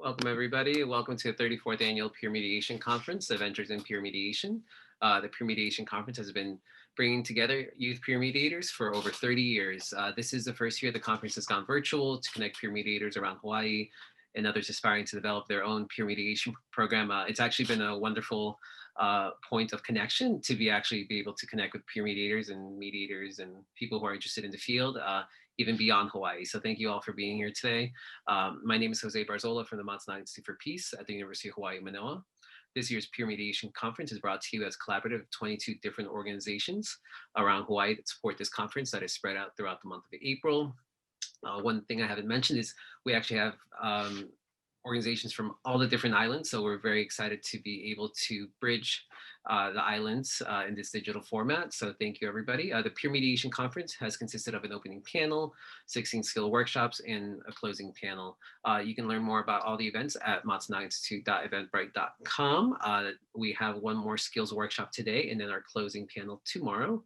Welcome, everybody. Welcome to the 34th Annual Peer Mediation Conference, Adventures in Peer Mediation. The Peer Mediation Conference has been bringing together youth peer mediators for over 30 years. This is the first year the conference has gone virtual to connect peer mediators around Hawaii and others aspiring to develop their own peer mediation program. It's actually been a wonderful point of connection to be able to connect with peer mediators and people who are interested in the field, even beyond Hawaii. So thank you all for being here today. My name is Jose Barzola from the Matsunaga Institute for Peace at the University of Hawaii, Manoa. This year's Peer Mediation Conference is brought to you as a collaborative of 22 different organizations around Hawaii that support this conference that is spread out throughout the month of April. One thing I haven't mentioned is we actually have organizations from all the different islands. So we're very excited to be able to bridge the islands in this digital format. So thank you, everybody. The Peer Mediation Conference has consisted of an opening panel, 16 skill workshops, and a closing panel. You can learn more about all the events at matsunagainstitute.eventbrite.com. We have one more skills workshop today and then our closing panel tomorrow.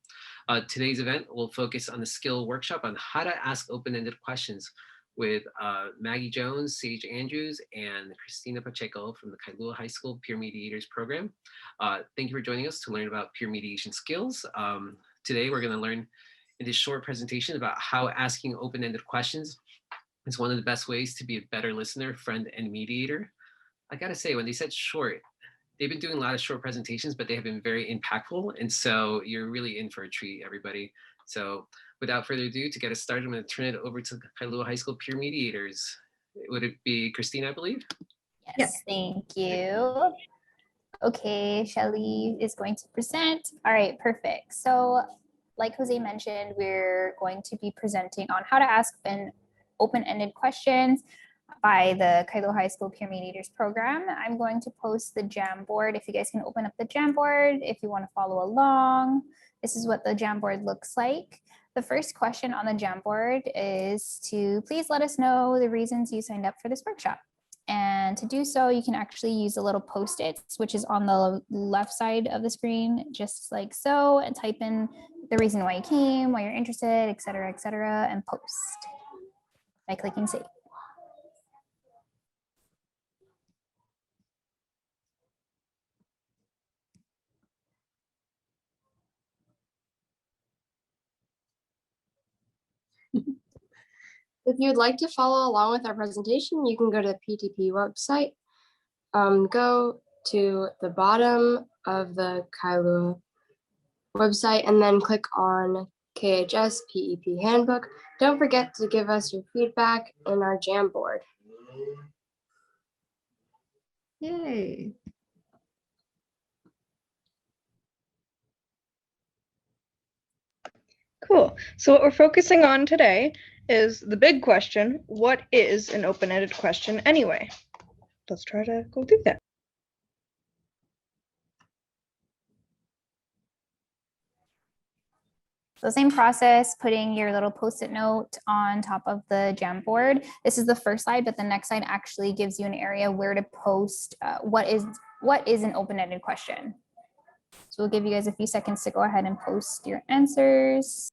Today's event will focus on the skill workshop on how to ask open-ended questions with Maggie Jones, Sage Andrews, and Christina Pacheco from the Kailua High School Peer Mediators Program. Thank you for joining us to learn about peer mediation skills. Today, we're going to learn in this short presentation about how asking open-ended questions is one of the best ways to be a better listener, friend, and mediator. I gotta say, when they said short, they've been doing a lot of short presentations, but they have been very impactful. And so you're really in for a treat, everybody. So without further ado, to get us started, I'm going to turn it over to Kailua High School Peer Mediators. Would it be Christina, I believe? Yes, thank you. Okay, Shelly is going to present. All right, perfect. So like Jose mentioned, we're going to be presenting on how to ask open-ended questions by the Kailua High School Peer Mediators Program. I'm going to post the Jamboard. If you guys can open up the Jamboard, if you want to follow along, this is what the Jamboard looks like. The first question on the Jamboard is to please let us know the reasons you signed up for this workshop. And to do so, you can actually use the little post-its, which is on the left side of the screen, just like so, and type in the reason why you came, why you're interested, et cetera, and post by clicking save. If you'd like to follow along with our presentation, you can go to the PTP website, go to the bottom of the Kailua website, and then click on KHS PEP Handbook. Don't forget to give us your feedback in our Jamboard. Yay. Cool. So what we're focusing on today is the big question: what is an open-ended question anyway? Let's try to go through that. So same process, putting your little post-it note on top of the Jamboard. This is the first slide, but the next slide actually gives you an area where to post what is an open-ended question. So we'll give you guys a few seconds to go ahead and post your answers.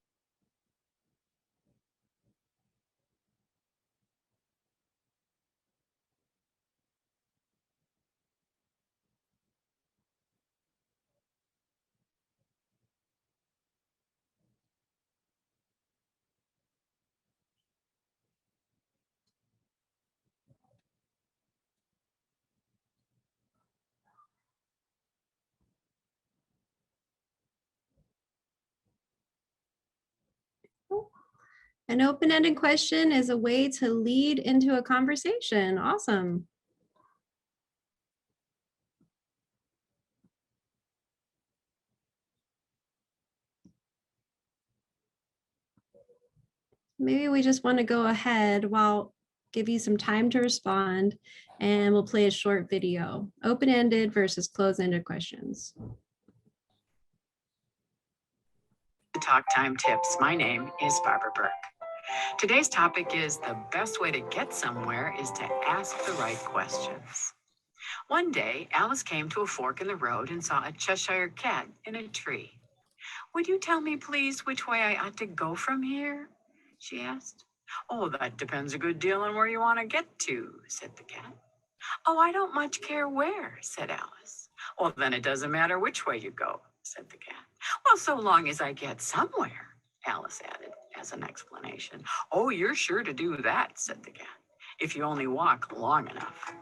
An open-ended question is a way to lead into a conversation. Awesome. Maybe we just want to go ahead while give you some time to respond, and we'll play a short video. Open-ended versus closed-ended questions. Talk Time Tips. My name is Barbara Burke. Today's topic is the best way to get somewhere is to ask the right questions. One day, Alice came to a fork in the road and saw a Cheshire cat in a tree. "Would you tell me, please, which way I ought to go from here?" she asked. "Oh, that depends a good deal on where you want to get to," said the cat. Oh, I don't much care where, said Alice. Well, then it doesn't matter which way you go, said the cat. Well, so long as I get somewhere, Alice added as an explanation. Oh, you're sure to do that, said the cat, if you only walk long enough.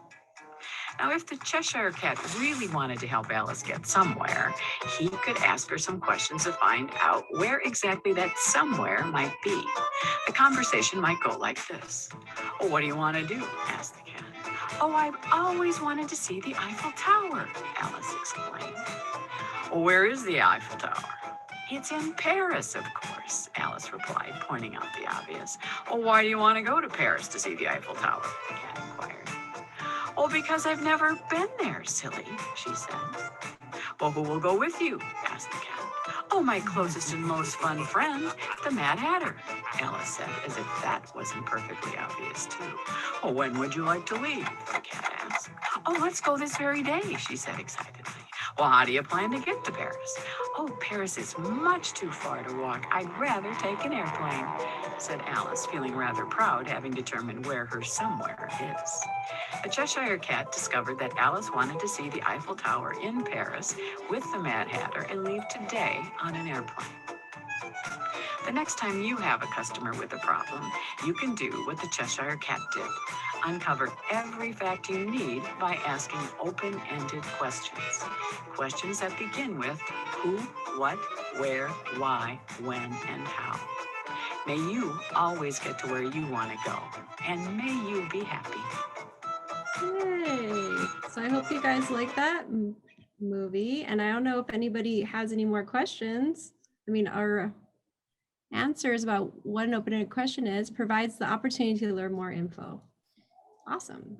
Now, if the Cheshire Cat really wanted to help Alice get somewhere, he could ask her some questions to find out where exactly that somewhere might be. The conversation might go like this. Oh, what do you want to do? Asked the cat. Oh, I've always wanted to see the Eiffel Tower, Alice explained. Well, where is the Eiffel Tower? It's in Paris, of course, Alice replied, pointing out the obvious. Well, why do you want to go to Paris to see the Eiffel Tower? The cat inquired. Oh, because I've never been there, silly, she said. Well, who will go with you? Asked the cat. Oh, my closest and most fun friend, the Mad Hatter, Alice said, as if that wasn't perfectly obvious, too. Well, when would you like to leave? The cat asked. Oh, let's go this very day, she said excitedly. Well, how do you plan to get to Paris? Oh, Paris is much too far to walk. I'd rather take an airplane, said Alice, feeling rather proud, having determined where her somewhere is. The Cheshire Cat discovered that Alice wanted to see the Eiffel Tower in Paris with the Mad Hatter and leave today on an airplane. The next time you have a customer with a problem, you can do what the Cheshire Cat did. Uncover every fact you need by asking open-ended questions. Questions that begin with who, what, where, why, when, and how. May you always get to where you want to go, and may you be happy. Yay. So I hope you guys like that movie. And I don't know if anybody has any more questions. I mean, our answers about what an open-ended question is provides the opportunity to learn more info. Awesome.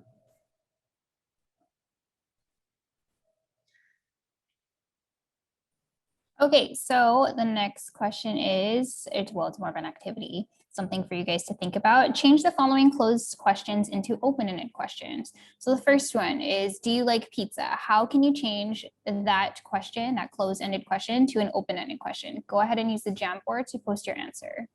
Okay, so the next question is, it's more of an activity, something for you guys to think about. Change the following closed questions into open-ended questions. So the first one is, do you like pizza? How can you change that question, that closed-ended question, to an open-ended question? Go ahead and use the Jamboard to post your answer.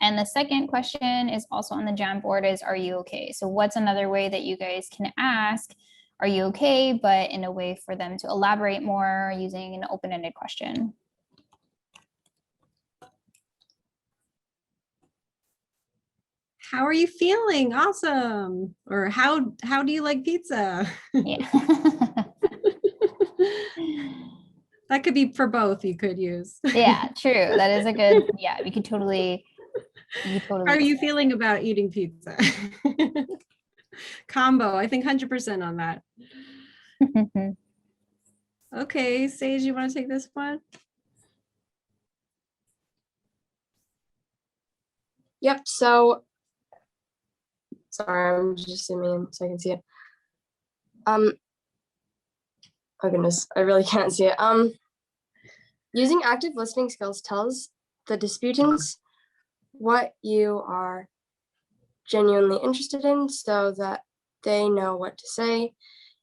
And the second question is also on the Jamboard is, are you okay? So what's another way that you guys can ask, are you okay? But in a way for them to elaborate more using an open-ended question. How are you feeling? Awesome. Or how do you like pizza? Yeah. That could be for both, you could use. Yeah, true. That is a good, yeah, we could totally. How are you feeling about eating pizza? Combo, I think 100% on that. Okay, Sage, you want to take this one? Yep, so, sorry, I'm just zooming in so I can see it. Oh goodness, I really can't see it. Using active listening skills tells the disputants what you are genuinely interested in so that they know what to say.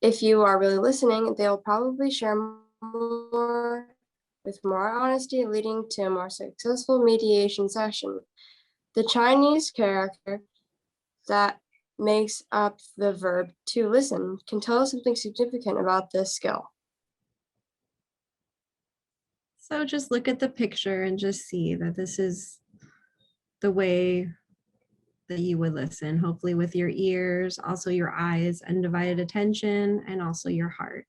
If you are really listening, they'll probably share more with more honesty, leading to a more successful mediation session. The Chinese character that makes up the verb to listen can tell us something significant about this skill. So just look at the picture and just see that this is the way that you would listen, hopefully with your ears, also your eyes, undivided attention, and also your heart.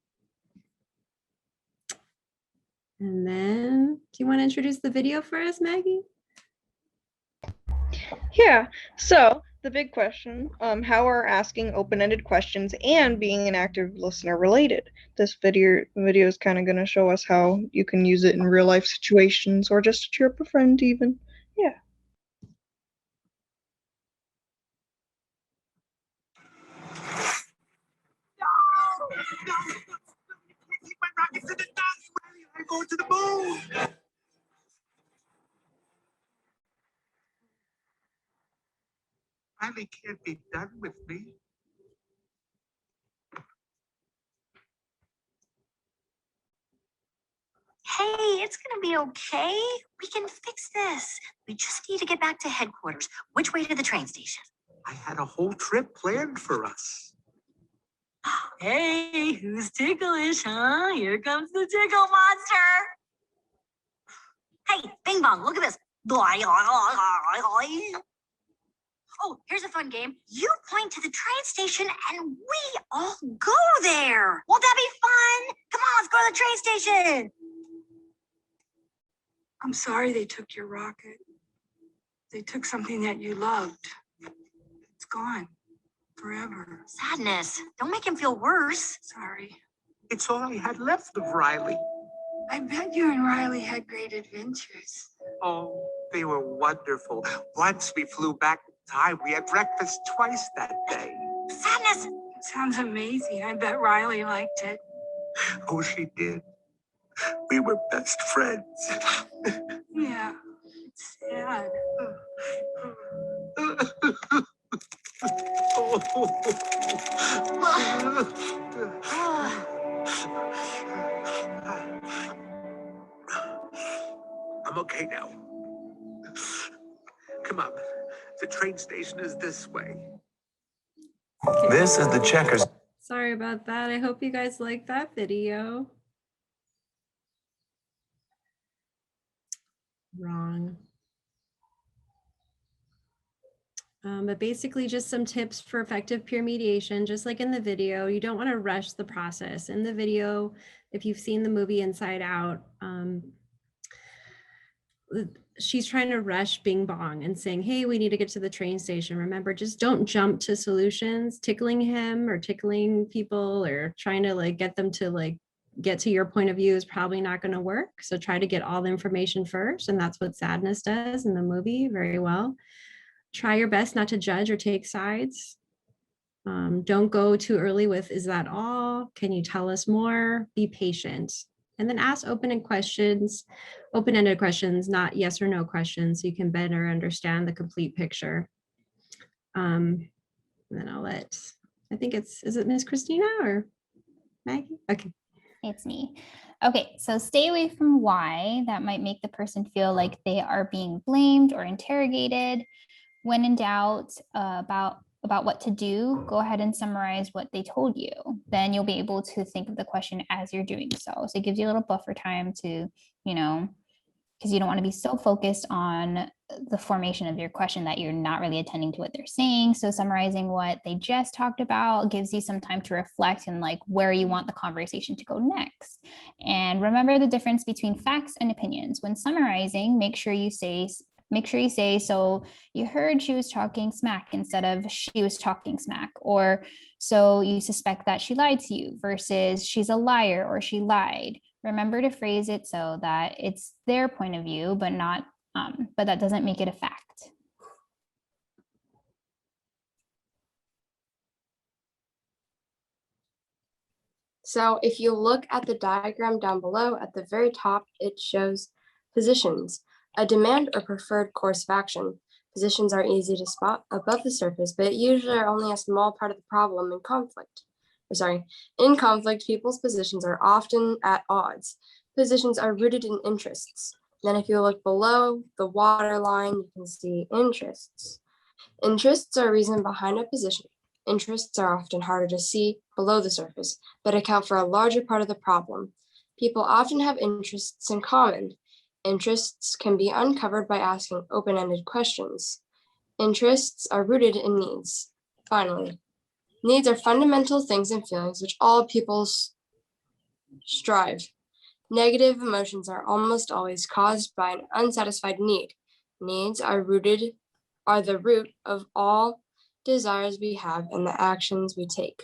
And then, do you want to introduce the video for us, Maggie? Yeah, so the big question, how are asking open-ended questions and being an active listener related? This video is kind of going to show us how you can use it in real life situations or just to cheer up a friend even. Yeah. Go to the moon. Finally can't be done with me. Hey, it's gonna be okay. We can fix this. We just need to get back to headquarters. Which way to the train station? I had a whole trip planned for us. Hey, who's ticklish, huh? Here comes the tickle monster. Hey, Bing Bong, look at this. Oh, here's a fun game. You point to the train station and we all go there. Won't that be fun? Come on, let's go to the train station. I'm sorry they took your rocket. They took something that you loved. It's gone forever. Sadness. Don't make him feel worse. Sorry. It's all I had left of Riley. I bet you and Riley had great adventures. Oh, they were wonderful. Once we flew back in time, we had breakfast twice that day. Sadness. It sounds amazing. I bet Riley liked it. Oh, she did. We were best friends. Yeah, it's sad. I'm okay now. Come on. The train station is this way. This is the Checkers. Sorry about that. I hope you guys liked that video. Wrong. But basically just some tips for effective peer mediation, just like in the video. You don't want to rush the process. In the video, if you've seen the movie Inside Out, she's trying to rush Bing Bong and saying, hey, we need to get to the train station. Remember, just don't jump to solutions. Tickling him or tickling people or trying to like get them to like get to your point of view is probably not going to work. So try to get all the information first. And that's what Sadness does in the movie very well. Try your best not to judge or take sides. Don't go too early with, is that all? Can you tell us more? Be patient. And then ask open-ended questions, not yes or no questions, so you can better understand the complete picture. And then I'll let, I think is it Miss Christina or Maggie? Okay. It's me. Okay, so stay away from why. That might make the person feel like they are being blamed or interrogated. When in doubt about what to do, go ahead and summarize what they told you. Then you'll be able to think of the question as you're doing so. So it gives you a little buffer time to, because you don't want to be so focused on the formation of your question that you're not really attending to what they're saying. So summarizing what they just talked about gives you some time to reflect and like where you want the conversation to go next. And remember the difference between facts and opinions. When summarizing, make sure you say, so you heard she was talking smack instead of she was talking smack, or so you suspect that she lied to you versus she's a liar or she lied. Remember to phrase it so that it's their point of view, but not, but that doesn't make it a fact. So if you look at the diagram down below, at the very top, it shows positions, a demand or preferred course of action. Positions are easy to spot above the surface, but usually are only a small part of the problem in conflict. In conflict, people's positions are often at odds. Positions are rooted in interests. Then if you look below the waterline, you can see interests. Interests are a reason behind a position. Interests are often harder to see below the surface, but account for a larger part of the problem. People often have interests in common. Interests can be uncovered by asking open-ended questions. Interests are rooted in needs. Finally, needs are fundamental things and feelings which all people strive. Negative emotions are almost always caused by an unsatisfied need. Needs are the root of all desires we have and the actions we take.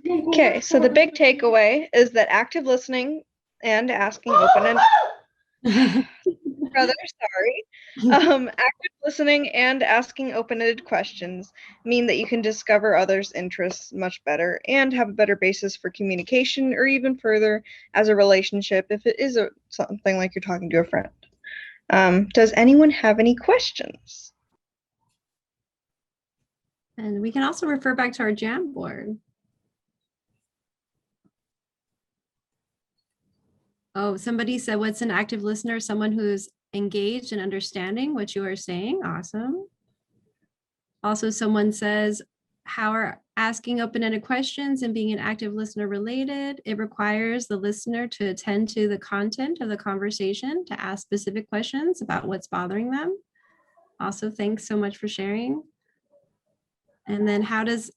Okay, so the big takeaway is that active listening and asking open-ended rather sorry. Active listening and asking open-ended questions mean that you can discover others' interests much better and have a better basis for communication or even further as a relationship if it is something like you're talking to a friend. Does anyone have any questions? And we can also refer back to our Jamboard. Oh, somebody said, what's an active listener? Someone who's engaged and understanding what you are saying. Awesome. Also, someone says, how are asking open-ended questions and being an active listener related? It requires the listener to attend to the content of the conversation, to ask specific questions about what's bothering them. Also, thanks so much for sharing. And then how does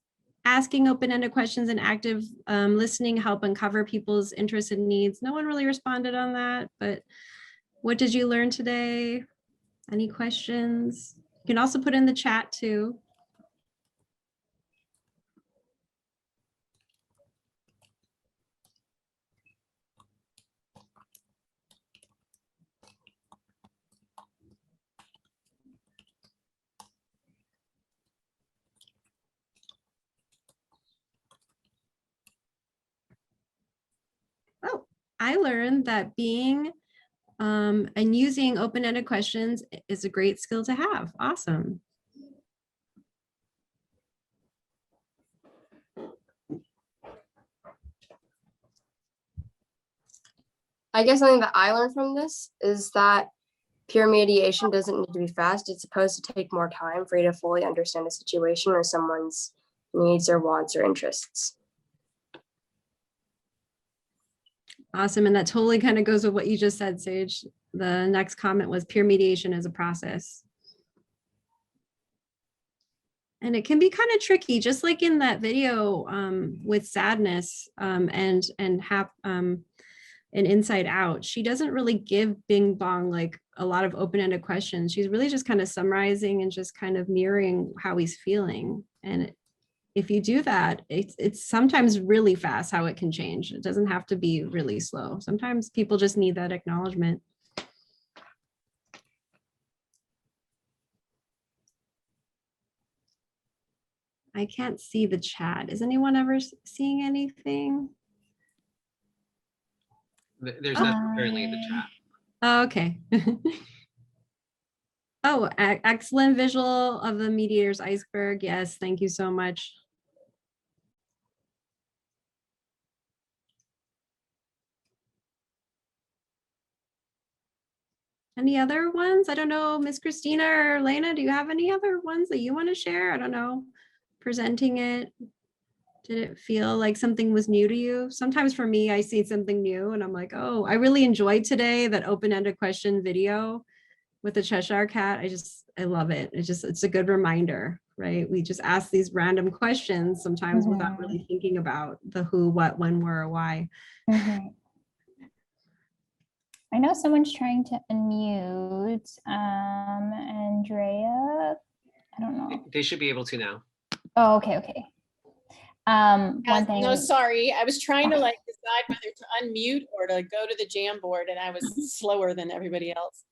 asking open-ended questions and active listening help uncover people's interests and needs? No one really responded on that, but what did you learn today? Any questions? You can also put in the chat too. Oh, I learned that being and using open-ended questions is a great skill to have. Awesome. I guess something that I learned from this is that peer mediation doesn't need to be fast. It's supposed to take more time for you to fully understand a situation or someone's needs or wants or interests. Awesome. And that totally kind of goes with what you just said, Sage. The next comment was peer mediation is a process. And it can be kind of tricky, just like in that video with sadness and Inside Out. She doesn't really give Bing Bong like a lot of open-ended questions. She's really just kind of summarizing and just kind of mirroring how he's feeling. And if you do that, it's sometimes really fast how it can change. It doesn't have to be really slow. Sometimes people just need that acknowledgement. I can't see the chat. Is anyone ever seeing anything? There's nothing currently in the chat. Oh, okay. Oh, excellent visual of the mediator's iceberg. Yes, thank you so much. Any other ones? I don't know, Miss Christina or Elena, do you have any other ones that you want to share? I don't know, presenting it. Did it feel like something was new to you? Sometimes for me, I see something new and I'm like, oh, I really enjoyed today, that open-ended question video with the Cheshire Cat. I love it. It's a good reminder, right? We just ask these random questions sometimes without really thinking about the who, what, when, where, or why. I know someone's trying to unmute. Andrea, I don't know. They should be able to now. Oh, okay. One thing. No, sorry. I was trying to like decide whether to unmute or to go to the Jamboard, and I was slower than everybody else.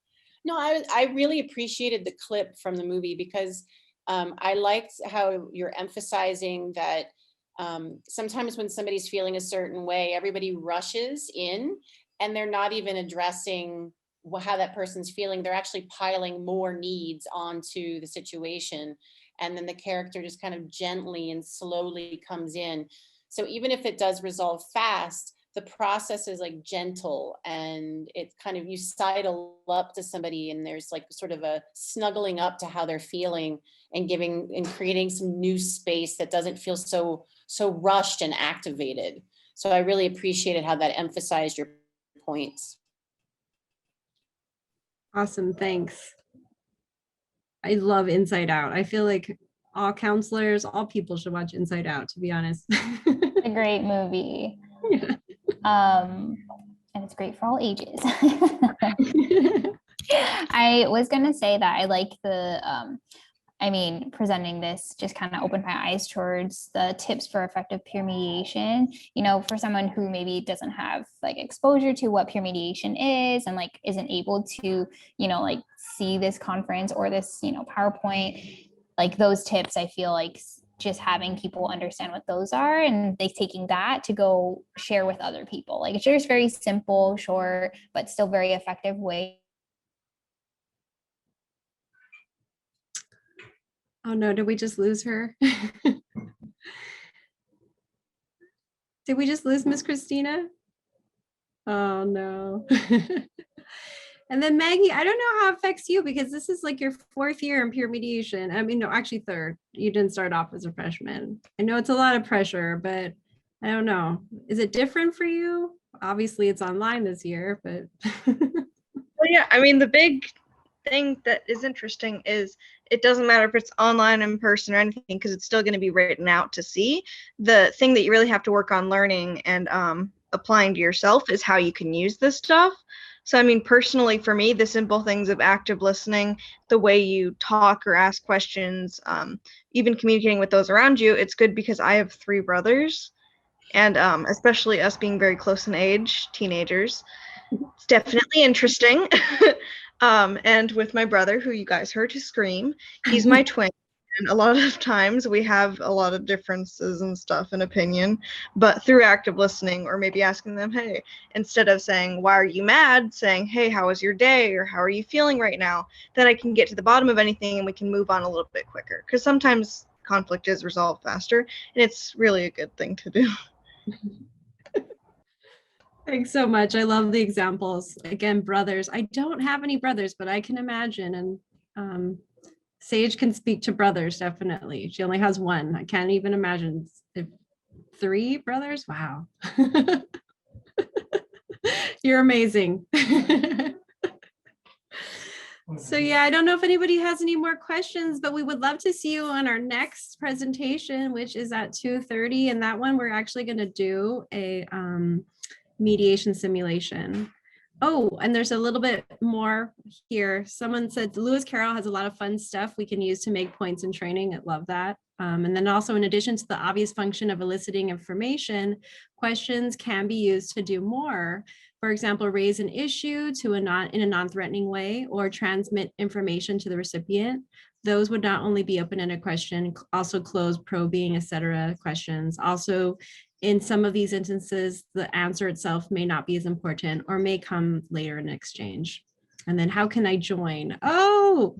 No, I really appreciated the clip from the movie because I liked how you're emphasizing that sometimes when somebody's feeling a certain way, everybody rushes in and they're not even addressing how that person's feeling. They're actually piling more needs onto the situation. And then the character just kind of gently and slowly comes in. So even if it does resolve fast, the process is like gentle and it's kind of, you sidle up to somebody and there's like sort of a snuggling up to how they're feeling and giving and creating some new space that doesn't feel so rushed and activated. So I really appreciated how that emphasized your points. Awesome, thanks. I love Inside Out. I feel like all counselors, all people should watch Inside Out, to be honest. A great movie. Yeah. And it's great for all ages. I was gonna say that I like the presenting this just kind of opened my eyes towards the tips for effective peer mediation, for someone who maybe doesn't have like exposure to what peer mediation is and like isn't able to, like see this conference or this, PowerPoint, like those tips, I feel like just having people understand what those are and they taking that to go share with other people. Like it's just very simple, short, but still very effective way. Oh no, did we just lose her? Did we just lose Miss Christina? Oh no. And then Maggie, I don't know how it affects you because this is like your 4th year in peer mediation. I mean, no, actually 3rd. You didn't start off as a freshman. I know it's a lot of pressure, but I don't know. Is it different for you? Obviously it's online this year, but Well, yeah, I mean, the big thing that is interesting is it doesn't matter if it's online, in person, or anything, because it's still going to be written out to see. The thing that you really have to work on learning and applying to yourself is how you can use this stuff. So, I mean, personally, for me, the simple things of active listening, the way you talk or ask questions, even communicating with those around you, it's good because I have 3 brothers. And especially us being very close in age, teenagers, it's definitely interesting. And with my brother, who you guys heard scream, he's my twin. And a lot of times we have a lot of differences and stuff and opinion, but through active listening or maybe asking them, hey, instead of saying, why are you mad? Saying, hey, how was your day? Or how are you feeling right now? Then I can get to the bottom of anything and we can move on a little bit quicker. Because sometimes conflict is resolved faster and it's really a good thing to do. thanks so much. I love the examples. Again, brothers. I don't have any brothers, but I can imagine. And Sage can speak to brothers, definitely. She only has 1. I can't even imagine if 3 brothers. Wow. You're amazing. So yeah, I don't know if anybody has any more questions, but we would love to see you on our next presentation, which is at 2:30. And that one, we're actually going to do a mediation simulation. Oh, and there's a little bit more here. Someone said Lewis Carroll has a lot of fun stuff we can use to make points in training. I love that. And then also, in addition to the obvious function of eliciting information, questions can be used to do more. For example, raise an issue in a non-threatening way or transmit information to the recipient. Those would not only be open-ended question, also closed, probing, etc. questions. Also, in some of these instances, the answer itself may not be as important or may come later in exchange. And then how can I join? Oh,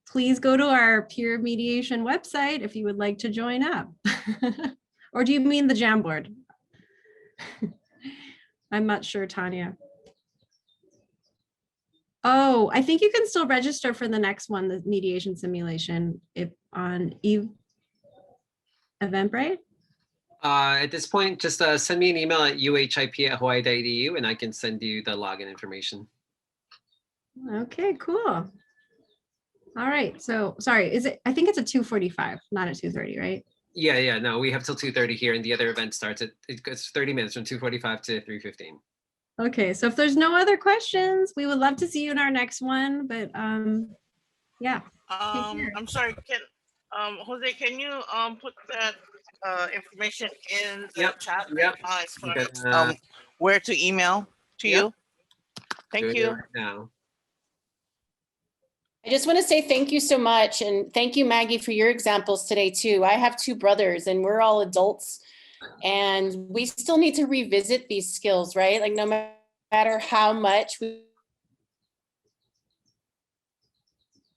please go to our peer mediation website if you would like to join up. Or do you mean the Jamboard? I'm not sure, Tanya. Oh, I think you can still register for the next one, the mediation simulation, if on Eventbrite. At this point, just send me an email at uhip@hawaii.edu and I can send you the login information. Okay, cool. All right, so sorry, I think it's at 2:45, not at 2:30, right? Yeah, no, we have till 2:30 here and the other event starts it's 30 minutes from 2:45 to 3:15. Okay, so if there's no other questions, we would love to see you in our next one, but yeah. I'm sorry, Jose, can you put that information in the chat? Yep. As far as where to email to you? Thank you. Right now. I just want to say thank you so much. And thank you, Maggie, for your examples today, too. I have 2 brothers and we're all adults and we still need to revisit these skills, right? Like no matter how much we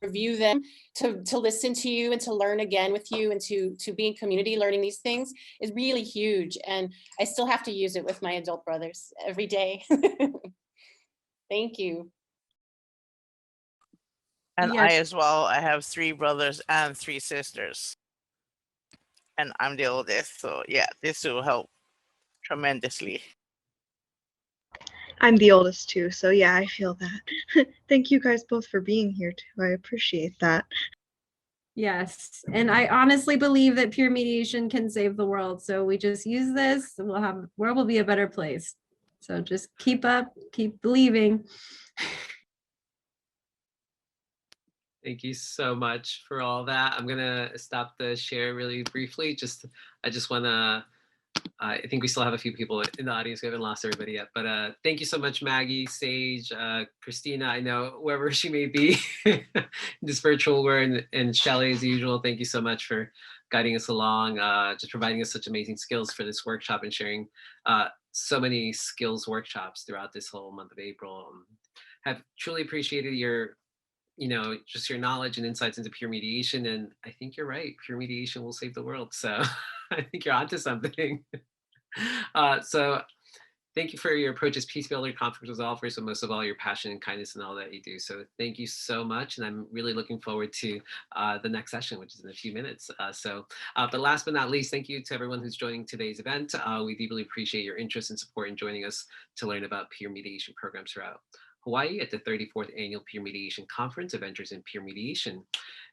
review them, to listen to you and to learn again with you and to be in community learning these things is really huge. And I still have to use it with my adult brothers every day. Thank you. And Yes. I as well, I have 3 brothers and 3 sisters. And I'm the oldest, so yeah, this will help tremendously. I'm the oldest too, so yeah, I feel that. Thank you guys both for being here too. I appreciate that. Yes, and I honestly believe that peer mediation can save the world. So we just use this, and the world will be a better place. So just keep up, keep believing. Thank you so much for all that. I'm gonna stop the share really briefly. I just wanna, I think we still have a few people in the audience. We haven't lost everybody yet, but thank you so much, Maggie, Sage, Christina. I know wherever she may be in this virtual world, and Shelly as usual. Thank you so much for guiding us along, just providing us such amazing skills for this workshop and sharing so many skills workshops throughout this whole month of April. Have truly appreciated your you know, just your knowledge and insights into peer mediation. And I think you're right. Peer mediation will save the world. So I think you're onto something. So thank you for your approach as peace builder, conflict resolver, so most of all, your passion and kindness and all that you do. So thank you so much. And I'm really looking forward to the next session, which is in a few minutes. But last but not least, thank you to everyone who's joining today's event. We deeply appreciate your interest and support in joining us to learn about peer mediation programs throughout Hawaii at the 34th Annual Peer Mediation Conference of Enters in Peer Mediation.